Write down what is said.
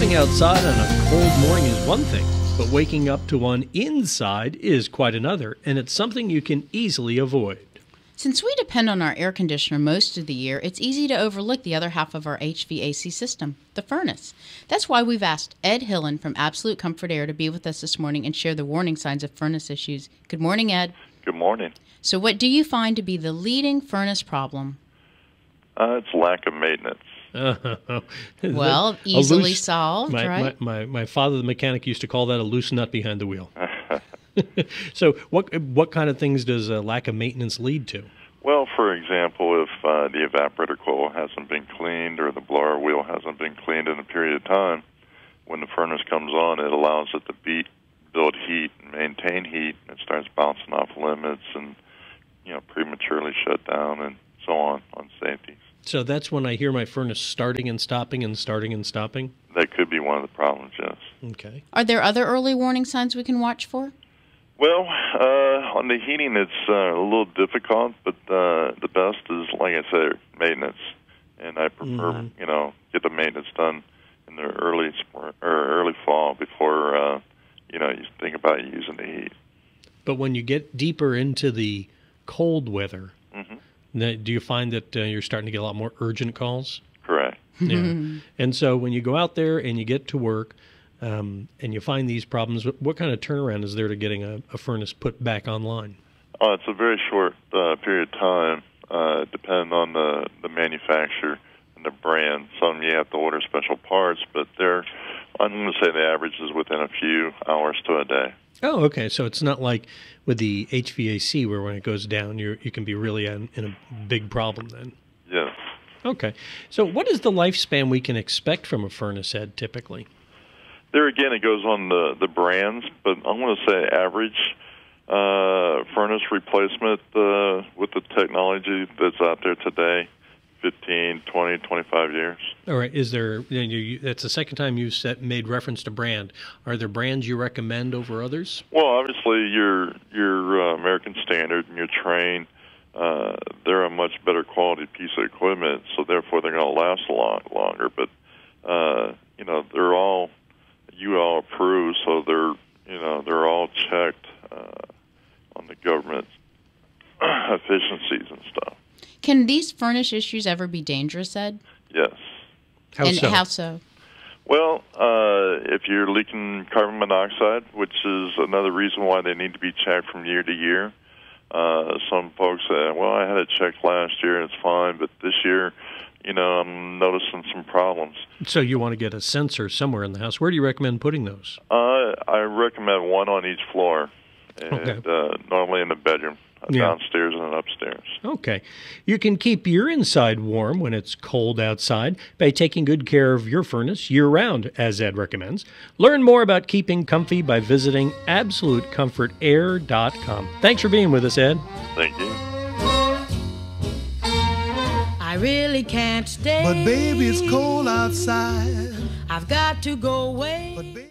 Sitting outside on a cold morning is one thing, but waking up to one inside is quite another, and it's something you can easily avoid. Since we depend on our air conditioner most of the year, it's easy to overlook the other half of our HVAC system, the furnace. That's why we've asked Ed Hillen from Absolute Comfort Air to be with us this morning and share the warning signs of furnace issues. Good morning, Ed. Good morning. So what do you find to be the leading furnace problem? It's lack of maintenance. Well, easily solved, right? My father, the mechanic, used to call that a loose nut behind the wheel. So what kind of things does a lack of maintenance lead to? Well, for example, if the evaporator coil hasn't been cleaned or the blower wheel hasn't been cleaned in a period of time, when the furnace comes on, it allows it to build heat and maintain heat. It starts bouncing off limits and, prematurely shut down and so on safety. So that's when I hear my furnace starting and stopping and starting and stopping? That could be one of the problems, yes. Okay. Are there other early warning signs we can watch for? Well, on the heating, it's a little difficult, but the best is, like I said, maintenance. And I prefer, get the maintenance done in the early spring or early fall before, you think about using the heat. But when you get deeper into the cold weather, do you find that you're starting to get a lot more urgent calls? Correct. Yeah. And so when you go out there and you get to work and you find these problems, what kind of turnaround is there to getting a furnace put back online? It's a very short period of time, depending on the manufacturer and the brand. Some you have to order special parts, but I'm going to say the average is within a few hours to a day. Oh, okay. So it's not like with the HVAC where when it goes down, you can be really in a big problem then. Yes. Okay. So what is the lifespan we can expect from a furnace, Ed, typically? There again, it goes on the brands, but I'm going to say average furnace replacement with the technology that's out there today, 15, 20, 25 years. All right. Is there? That's the second time you've made reference to brand. Are there brands you recommend over others? Well, obviously, your American Standard and your Trane, they're a much better quality piece of equipment, so therefore they're going to last a lot longer. But they're all UL approved, so they're all checked on the government efficiencies and stuff. Can these furnace issues ever be dangerous, Ed? Yes. How so? Well, if you're leaking carbon monoxide, which is another reason why they need to be checked from year to year. Some folks say, well, I had it checked last year and it's fine, but this year, I'm noticing some problems. So you want to get a sensor somewhere in the house. Where do you recommend putting those? I recommend one on each floor, and normally in the bedroom. Downstairs and upstairs. Okay. You can keep your inside warm when it's cold outside by taking good care of your furnace year-round, as Ed recommends. Learn more about keeping comfy by visiting AbsoluteComfortAir.com. Thanks for being with us, Ed. Thank you. I really can't stay. But baby, it's cold outside. I've got to go away.